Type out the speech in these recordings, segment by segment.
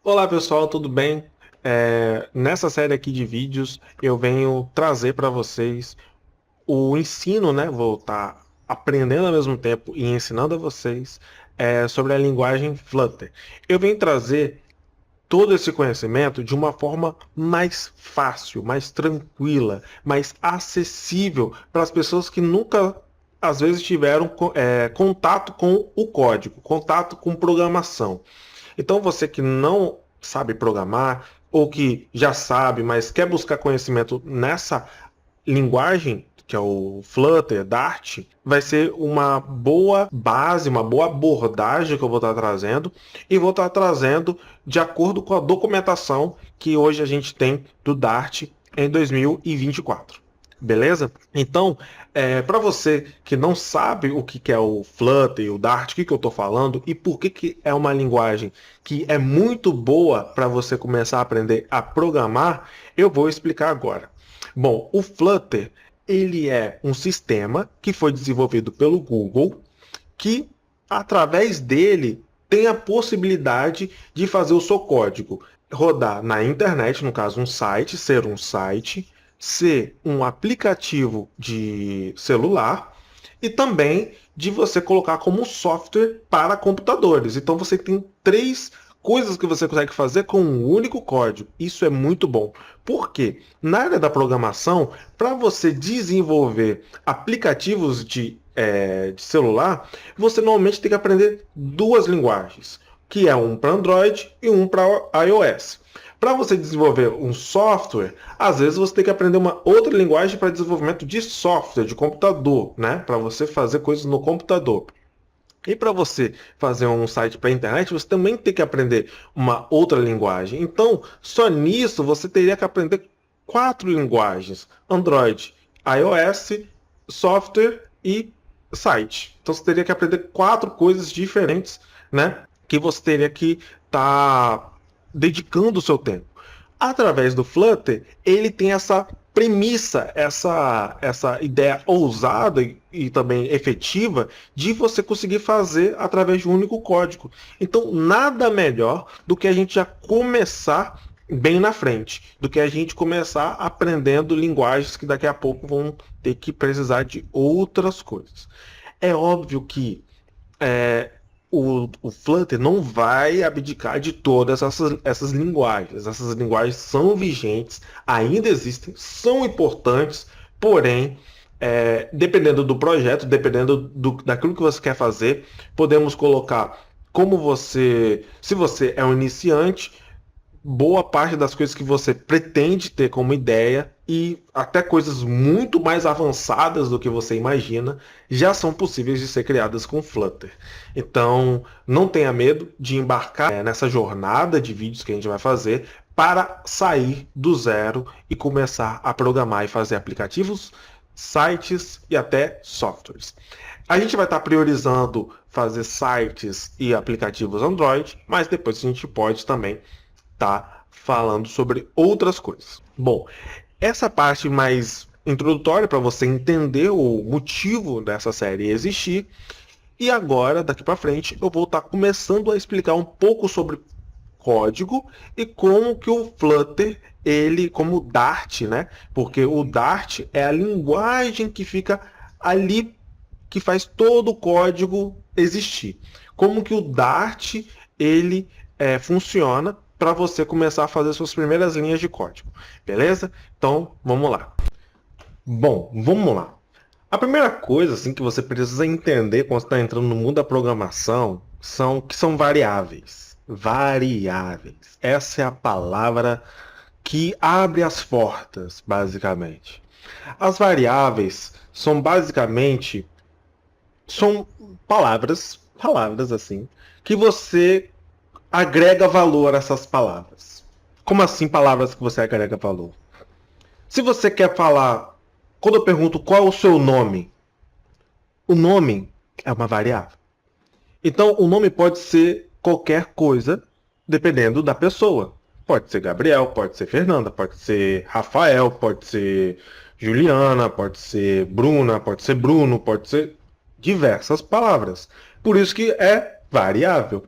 Olá pessoal, tudo bem? Nessa série aqui de vídeos eu venho trazer para vocês o ensino, né? Vou estar aprendendo ao mesmo tempo e ensinando a vocês sobre a linguagem Flutter. Eu venho trazer todo esse conhecimento de uma forma mais fácil, mais tranquila, mais acessível para as pessoas que nunca, às vezes, tiveram contato com o código, contato com programação. Então, você que não sabe programar, ou que já sabe, mas quer buscar conhecimento nessa linguagem, que é o Flutter, Dart, vai ser uma boa base, uma boa abordagem que eu vou estar trazendo, e vou estar trazendo de acordo com a documentação que hoje a gente tem do Dart em 2024. Beleza? Então, para você que não sabe o que é o Flutter e o Dart, o que eu estou falando e por que é uma linguagem que é muito boa para você começar a aprender a programar, eu vou explicar agora. Bom, o Flutter, ele é um sistema que foi desenvolvido pelo Google, que através dele tem a possibilidade de fazer o seu código rodar na internet, no caso um site, ser um aplicativo de celular e também de você colocar como software para computadores. Então você tem três coisas que você consegue fazer com um único código. Isso é muito bom. Por quê? Na área da programação, para você desenvolver aplicativos de celular, você normalmente tem que aprender duas linguagens, que é um para Android e um para iOS. Para você desenvolver um software, às vezes você tem que aprender uma outra linguagem para desenvolvimento de software, de computador, né? Para você fazer coisas no computador. E para você fazer um site para a internet, você também tem que aprender uma outra linguagem. Então, só nisso você teria que aprender quatro linguagens: Android, iOS, software e site. Então, você teria que aprender quatro coisas diferentes, né? Que você teria que estar dedicando o seu tempo. Através do Flutter, ele tem essa premissa, essa ideia ousada e também efetiva de você conseguir fazer através de um único código. Então, nada melhor do que a gente já começar bem na frente, do que a gente começar aprendendo linguagens que daqui a pouco vão ter que precisar de outras coisas. É óbvio que é, o Flutter não vai abdicar de todas essas linguagens. Essas linguagens são vigentes, ainda existem, são importantes, porém, dependendo do projeto, dependendo daquilo que você quer fazer, podemos colocar como você, se você é um iniciante, boa parte das coisas que você pretende ter como ideia e até coisas muito mais avançadas do que você imagina já são possíveis de ser criadas com Flutter. Então, não tenha medo de embarcar nessa jornada de vídeos que a gente vai fazer para sair do zero e começar a programar e fazer aplicativos, sites e até softwares. A gente vai estar priorizando fazer sites e aplicativos Android, mas depois a gente pode também tá falando sobre outras coisas. Bom, essa parte mais introdutória para você entender o motivo dessa série existir. E agora, daqui para frente, eu vou estar começando a explicar um pouco sobre código e como que o Flutter, ele, como o Dart, né? Porque o Dart é a linguagem que fica ali, que faz todo o código existir. Como que o Dart, ele funciona para você começar a fazer suas primeiras linhas de código. Beleza? Então, vamos lá. Bom, vamos lá. A primeira coisa assim, que você precisa entender quando está entrando no mundo da programação são variáveis. Variáveis. Essa é a palavra que abre as portas, basicamente. As variáveis são palavras assim, que você agrega valor a essas palavras. Como assim palavras que você agrega valor? Se você quer falar, quando eu pergunto qual é o seu nome, o nome é uma variável. Então, o nome pode ser qualquer coisa, dependendo da pessoa. Pode ser Gabriel, pode ser Fernanda, pode ser Rafael, pode ser Juliana, pode ser Bruna, pode ser Bruno, pode ser diversas palavras. Por isso que é variável.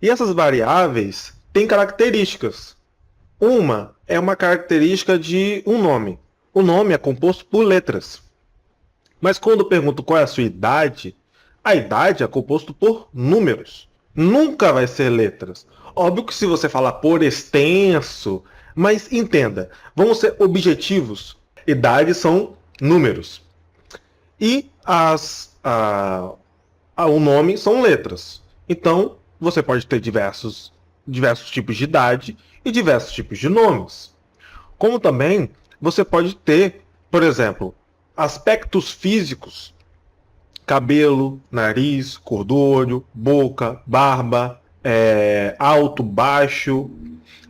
E essas variáveis tem características. Uma é uma característica de um nome. O nome é composto por letras. Mas quando eu pergunto qual é a sua idade, a idade é composto por números. Nunca vai ser letras. Óbvio que se você falar por extenso, mas entenda, vamos ser objetivos. Idade são números. E o nome são letras. Então, você pode ter diversos tipos de idade e diversos tipos de nomes. Como também você pode ter, por exemplo, aspectos físicos: cabelo, nariz, cor do olho, boca, barba, alto, baixo.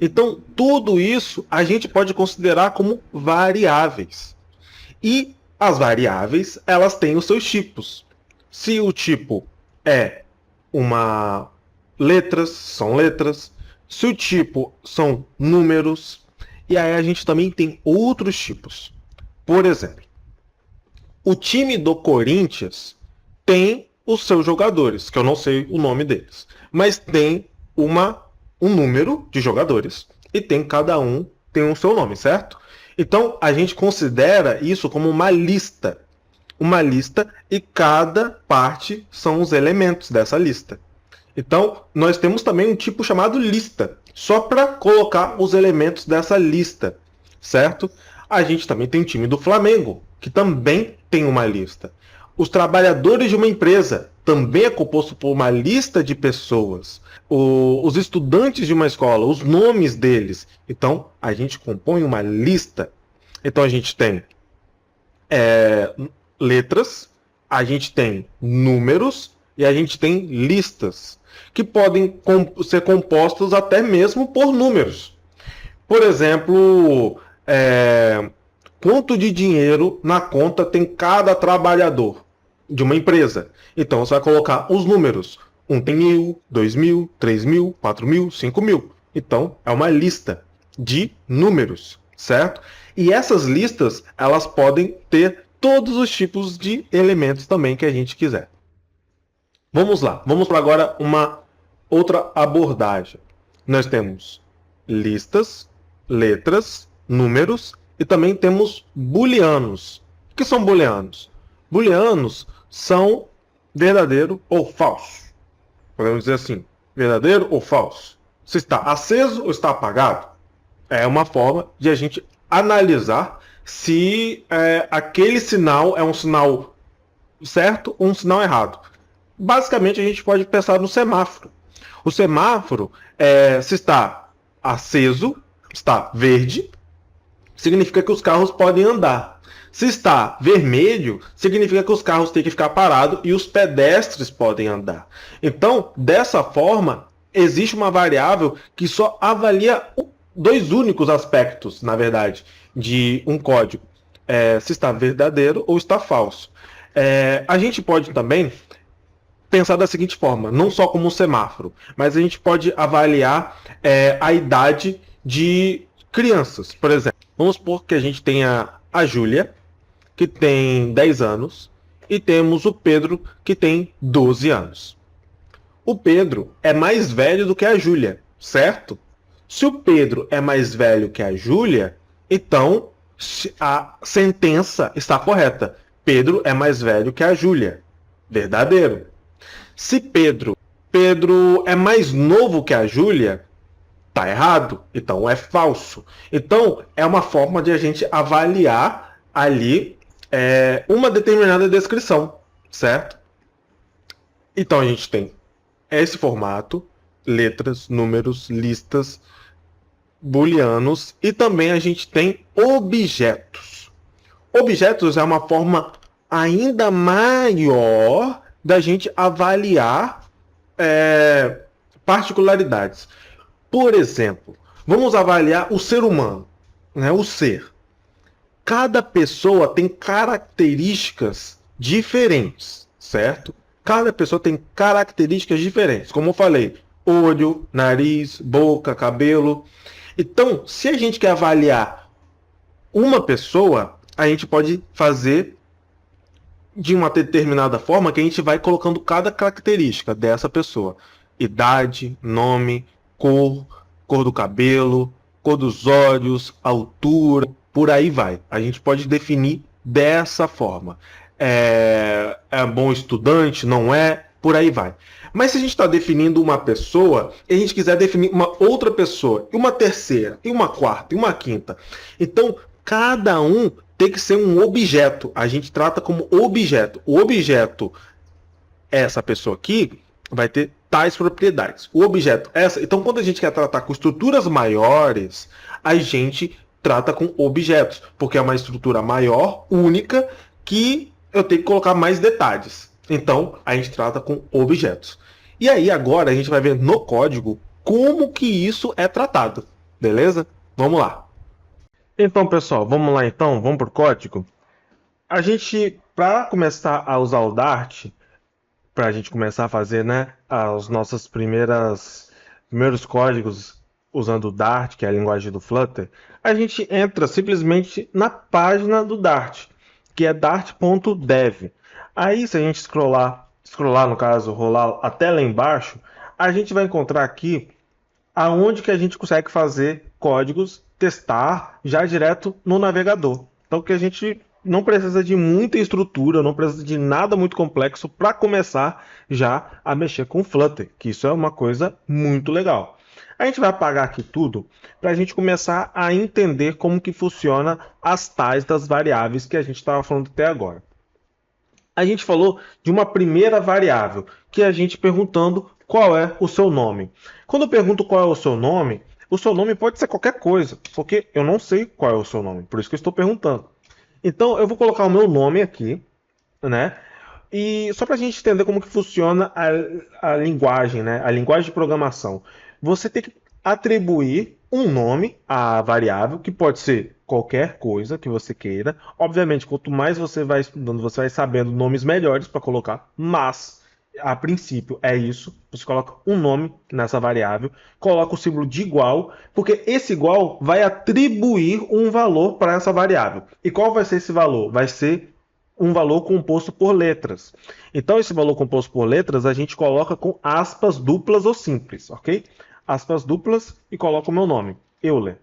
Então, tudo isso a gente pode considerar como variáveis. E as variáveis, elas têm os seus tipos. Se o tipo é uma letras, são letras. Se o tipo são números. E aí a gente também tem outros tipos. Por exemplo, o time do Corinthians tem os seus jogadores, que eu não sei o nome deles, mas tem um número de jogadores e cada um tem o seu nome, certo? Então a gente considera isso como uma lista. Uma lista e cada parte são os elementos dessa lista. Então, nós temos também um tipo chamado lista, só para colocar os elementos dessa lista, certo? A gente também tem o time do Flamengo, que também tem uma lista. Os trabalhadores de uma empresa também é composto por uma lista de pessoas. Os estudantes de uma escola, os nomes deles. Então, a gente compõe uma lista. Então, a gente tem letras, a gente tem números e a gente tem listas, que podem ser compostos até mesmo por números. Por exemplo, quanto de dinheiro na conta tem cada trabalhador de uma empresa. Então você vai colocar os números. Um tem 1.000, 2.000, 3.000, 4.000, 5.000. Então é uma lista de números, certo? E essas listas, elas podem ter todos os tipos de elementos também que a gente quiser. Vamos lá, vamos para agora uma outra abordagem. Nós temos listas, letras, números e também temos booleanos. O que são booleanos? Booleanos são verdadeiro ou falso. Podemos dizer assim, verdadeiro ou falso. Se está aceso ou está apagado. É uma forma de a gente analisar se aquele sinal é um sinal certo ou um sinal errado. Basicamente, a gente pode pensar no semáforo. O semáforo, se está aceso, está verde, significa que os carros podem andar. Se está vermelho, significa que os carros têm que ficar parados e os pedestres podem andar. Então, dessa forma, existe uma variável que só avalia dois únicos aspectos, na verdade, de um código. Se está verdadeiro ou está falso. A gente pode também pensar da seguinte forma, não só como um semáforo, mas a gente pode avaliar a idade de crianças. Por exemplo, vamos supor que a gente tenha a Júlia, que tem 10 anos, e temos o Pedro, que tem 12 anos. O Pedro é mais velho do que a Júlia, certo? Se o Pedro é mais velho que a Júlia, então a sentença está correta. Pedro é mais velho que a Júlia. Verdadeiro. Se Pedro é mais novo que a Júlia, tá errado. Então é falso. Então é uma forma de a gente avaliar ali uma determinada descrição, certo? Então a gente tem esse formato, letras, números, listas, booleanos, e também a gente tem objetos. Objetos é uma forma ainda maior da gente avaliar particularidades. Por exemplo, vamos avaliar o ser humano, né? O ser. Cada pessoa tem características diferentes, certo? Cada pessoa tem características diferentes. Como eu falei, olho, nariz, boca, cabelo. Então, se a gente quer avaliar uma pessoa, a gente pode fazer de uma determinada forma que a gente vai colocando cada característica dessa pessoa. Idade, nome, cor, cor do cabelo, cor dos olhos, altura, por aí vai. A gente pode definir dessa forma. É bom estudante? Não é? Por aí vai. Mas se a gente está definindo uma pessoa e a gente quiser definir uma outra pessoa, e uma terceira, e uma quarta, e uma quinta, então cada um tem que ser um objeto. A gente trata como objeto. O objeto, essa pessoa aqui, vai ter tais propriedades. O objeto, essa. Então, quando a gente quer tratar com estruturas maiores, a gente trata com objetos, porque é uma estrutura maior, única, que eu tenho que colocar mais detalhes. Então, a gente trata com objetos. E aí, agora, a gente vai ver no código como que isso é tratado. Beleza? Vamos lá. Então, pessoal, vamos lá então, vamos para o código. A gente, para começar a usar o Dart, para a gente começar a fazer, né, os nossos primeiros códigos usando o Dart, que é a linguagem do Flutter, a gente entra simplesmente na página do Dart, que é dart.dev. Aí, se a gente scrollar no caso, rolar até lá embaixo, a gente vai encontrar aqui aonde que a gente consegue fazer códigos, testar já direto no navegador. Então que a gente não precisa de muita estrutura, não precisa de nada muito complexo para começar já a mexer com Flutter, que isso é uma coisa muito legal. A gente vai apagar aqui tudo para a gente começar a entender como que funciona as tais das variáveis que a gente estava falando até agora. A gente falou de uma primeira variável, que é a gente perguntando qual é o seu nome. Quando eu pergunto qual é o seu nome pode ser qualquer coisa, porque eu não sei qual é o seu nome, por isso que eu estou perguntando. Então eu vou colocar o meu nome aqui, né? E só para a gente entender como que funciona a linguagem, né? A linguagem de programação. Você tem que atribuir um nome à variável, que pode ser qualquer coisa que você queira. Obviamente, quanto mais você vai estudando, você vai sabendo nomes melhores para colocar, mas a princípio é isso. Você coloca um nome nessa variável, coloca o símbolo de igual, porque esse igual vai atribuir um valor para essa variável. E qual vai ser esse valor? Vai ser um valor composto por letras. Então, esse valor composto por letras a gente coloca com aspas duplas ou simples, ok? Aspas duplas e coloco o meu nome, Euler.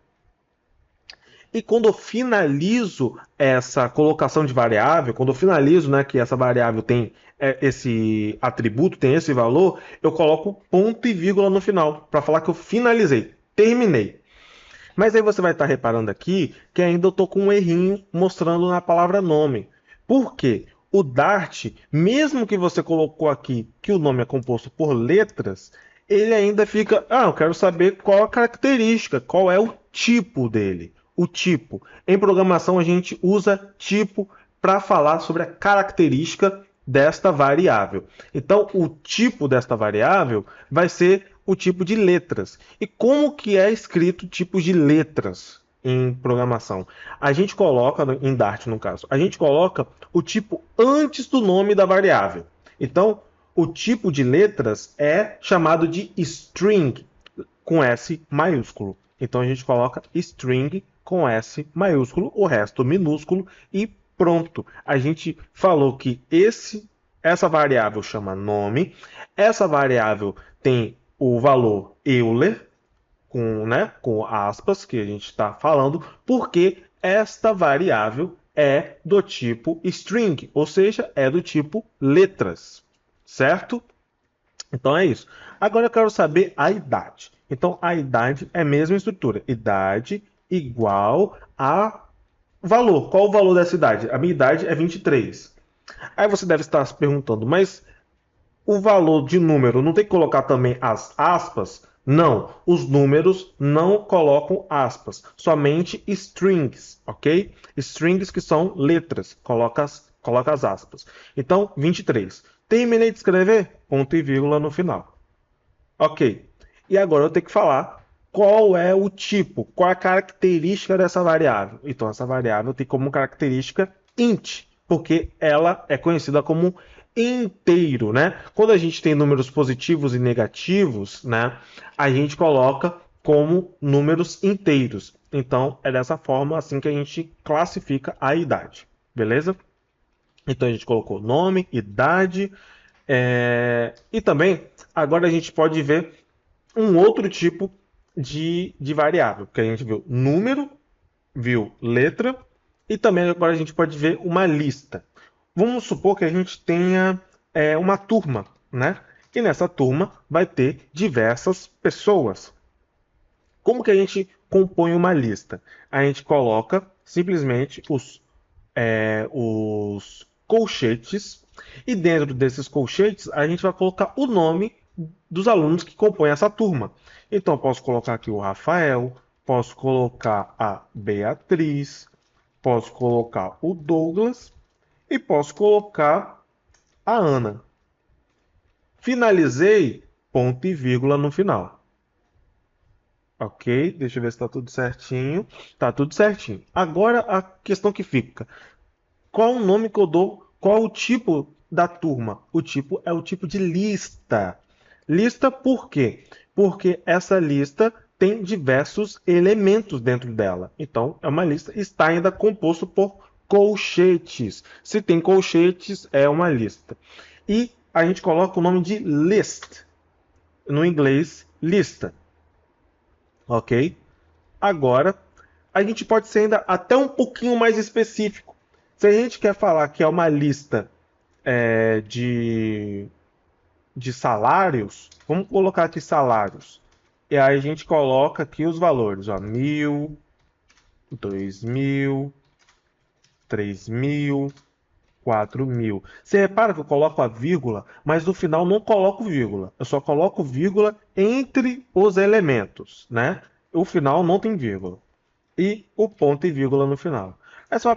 E quando eu finalizo essa colocação de variável, quando eu finalizo, né, que essa variável tem esse atributo, tem esse valor, eu coloco ponto e vírgula no final, para falar que eu finalizei, terminei. Mas aí você vai estar reparando aqui que ainda eu estou com um errinho mostrando na palavra nome. Por quê? O Dart, mesmo que você colocou aqui que o nome é composto por letras, ele ainda fica, eu quero saber qual a característica, qual é o tipo dele. O tipo. Em programação a gente usa tipo para falar sobre a característica desta variável. Então, o tipo desta variável vai ser o tipo de letras. E como que é escrito tipos de letras em programação? A gente coloca, em Dart no caso, a gente coloca o tipo antes do nome da variável. Então, o tipo de letras é chamado de string, com S maiúsculo. Então, a gente coloca string com S maiúsculo, o resto minúsculo e pronto. A gente falou que essa variável chama nome, essa variável tem o valor Euler, com aspas, que a gente está falando, porque esta variável é do tipo string, ou seja, é do tipo letras, certo? Então é isso. Agora eu quero saber a idade. Então a idade é a mesma estrutura. Idade igual a valor. Qual o valor dessa idade? A minha idade é 23. Aí você deve estar se perguntando, mas o valor de número não tem que colocar também as aspas? Não, os números não colocam aspas, somente strings, ok? Strings que são letras, coloca as aspas. Então, 23. Terminei de escrever, ponto e vírgula no final. Ok. E agora eu tenho que falar qual é o tipo, qual é a característica dessa variável. Então, essa variável tem como característica int, porque ela é conhecida como inteiro, né? Quando a gente tem números positivos e negativos, né, a gente coloca como números inteiros. Então, é dessa forma assim que a gente classifica a idade, beleza? Então a gente colocou nome, idade, e também agora a gente pode ver um outro tipo de variável, porque a gente viu número, viu letra, e também agora a gente pode ver uma lista. Vamos supor que a gente tenha uma turma, né? E nessa turma vai ter diversas pessoas. Como que a gente compõe uma lista? A gente coloca simplesmente os colchetes, e dentro desses colchetes a gente vai colocar o nome dos alunos que compõem essa turma. Então, eu posso colocar aqui o Rafael, posso colocar a Beatriz, posso colocar o Douglas e posso colocar a Ana. Finalizei, ponto e vírgula no final. Ok, deixa eu ver se está tudo certinho. Tá tudo certinho. Agora a questão que fica: qual o nome que eu dou? Qual o tipo da turma? O tipo é o tipo de lista. Lista por quê? Porque essa lista tem diversos elementos dentro dela. Então, é uma lista, está ainda composto por colchetes. Se tem colchetes, é uma lista. E a gente coloca o nome de list, no inglês, lista. Ok? Agora, a gente pode ser ainda até um pouquinho mais específico. Se a gente quer falar que é uma lista de salários, vamos colocar aqui salários. E aí a gente coloca aqui os valores, ó, 1.000, 2.000, 3.000, 4.000. Você repara que eu coloco a vírgula, mas no final não coloco vírgula. Eu só coloco vírgula entre os elementos, né? O final não tem vírgula. E o ponto e vírgula no final. Aí você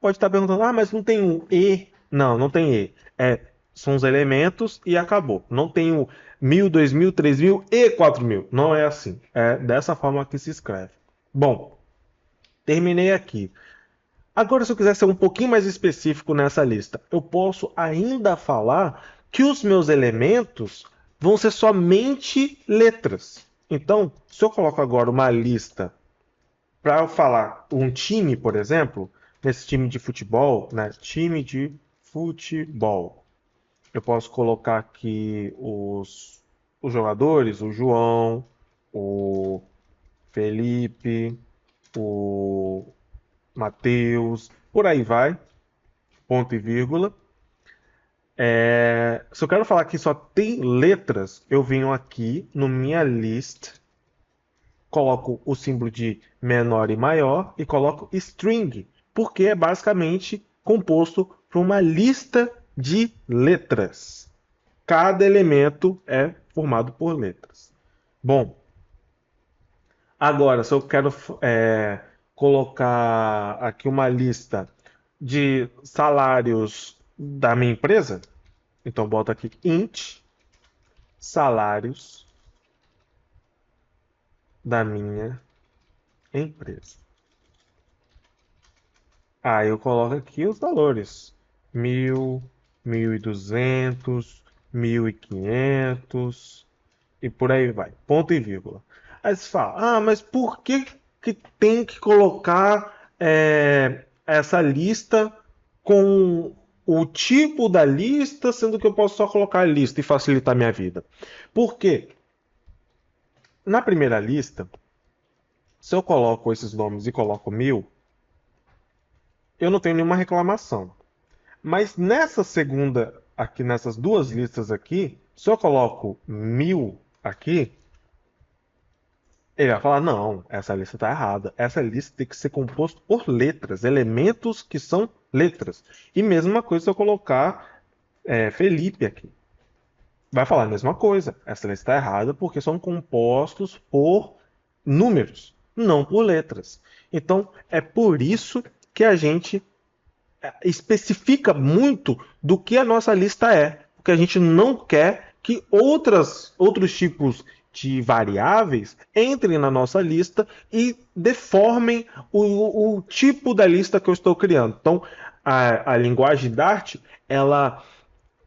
pode estar perguntando, ah, mas não tem um E? Não, não tem E. São os elementos e acabou. Não tem o 1.000, 2.000, 3.000 e 4.000. Não é assim. É dessa forma que se escreve. Bom, terminei aqui. Agora, se eu quiser ser um pouquinho mais específico nessa lista, eu posso ainda falar que os meus elementos vão ser somente letras. Então, se eu coloco agora uma lista para eu falar um time, por exemplo, nesse time de futebol, né? Time de futebol. Eu posso colocar aqui os jogadores, o João, o Felipe, o Matheus, por aí vai, ponto e vírgula. Se eu quero falar que só tem letras, eu venho aqui no minha list, coloco o símbolo de menor e maior e coloco string, porque é basicamente composto por uma lista de letras. Cada elemento é formado por letras. Bom, agora se eu quero colocar aqui uma lista de salários da minha empresa, então boto aqui int salários da minha empresa. Aí eu coloco aqui os valores: 1.000, 1.200, 1.500 e por aí vai. Ponto e vírgula. Aí você fala, ah, mas por que tem que colocar essa lista com o tipo da lista, sendo que eu posso só colocar a lista e facilitar a minha vida? Por quê? Na primeira lista, se eu coloco esses nomes e coloco 1.000, eu não tenho nenhuma reclamação. Mas nessa segunda, aqui nessas duas listas aqui, se eu coloco 1.000 aqui, ele vai falar, não, essa lista está errada. Essa lista tem que ser composta por letras, elementos que são letras. E mesma coisa se eu colocar Felipe aqui. Vai falar a mesma coisa. Essa lista está errada porque são compostos por números, não por letras. Então, é por isso que a gente especifica muito do que a nossa lista é, porque a gente não quer que outros tipos de variáveis entrem na nossa lista e deformem o tipo da lista que eu estou criando. Então, a linguagem Dart, ela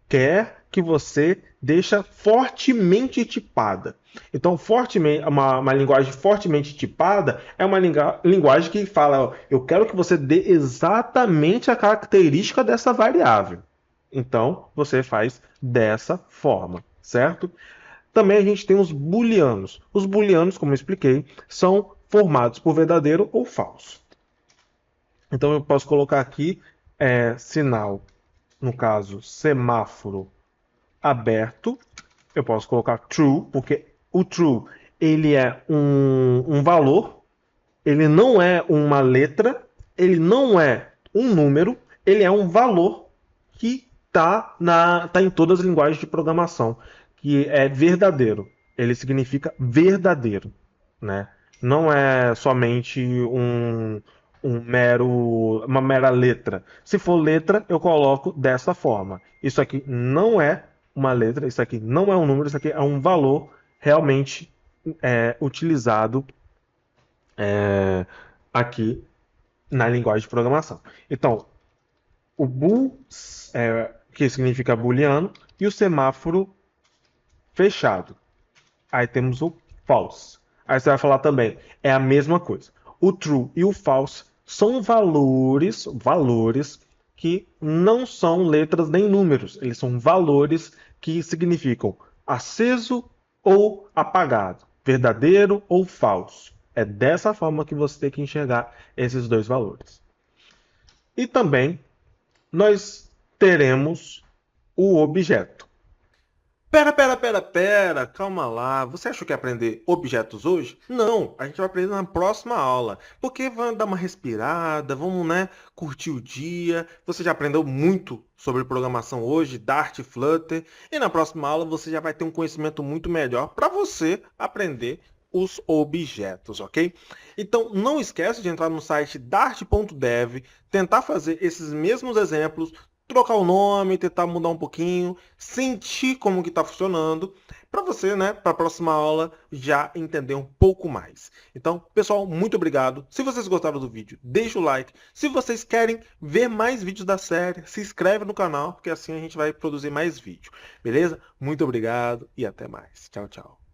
quer que você deixa fortemente tipada. Então, uma linguagem fortemente tipada é uma linguagem que fala, ó, eu quero que você dê exatamente a característica dessa variável. Então, você faz dessa forma, certo? Também a gente tem os booleanos. Os booleanos, como eu expliquei, são formados por verdadeiro ou falso. Então eu posso colocar aqui sinal, no caso, semáforo aberto. Eu posso colocar true, porque o true ele é um valor, ele não é uma letra, ele não é um número, ele é um valor que tá em todas as linguagens de programação, que é verdadeiro. Ele significa verdadeiro, né? Não é somente uma mera letra. Se for letra, eu coloco dessa forma. Isso aqui não é uma letra, isso aqui não é um número, isso aqui é um valor realmente utilizado aqui na linguagem de programação. Então, o bool, que significa booleano, e o semáforo fechado. Aí temos o false. Aí você vai falar também, é a mesma coisa. O true e o false são valores que não são letras nem números. Eles são valores que significam aceso ou apagado, verdadeiro ou falso. É dessa forma que você tem que enxergar esses dois valores. E também nós teremos o objeto. Pera, calma lá. Você achou que ia aprender objetos hoje? Não, a gente vai aprender na próxima aula. Porque vamos dar uma respirada, vamos, né, curtir o dia. Você já aprendeu muito sobre programação hoje, Dart, Flutter. E na próxima aula você já vai ter um conhecimento muito melhor para você aprender os objetos, ok? Então não esquece de entrar no site dart.dev, tentar fazer esses mesmos exemplos, trocar o nome, tentar mudar um pouquinho, sentir como que está funcionando, para você, né, para a próxima aula já entender um pouco mais. Então, pessoal, muito obrigado. Se vocês gostaram do vídeo, deixa o like. Se vocês querem ver mais vídeos da série, se inscreve no canal, porque assim a gente vai produzir mais vídeo. Beleza? Muito obrigado e até mais. Tchau, tchau.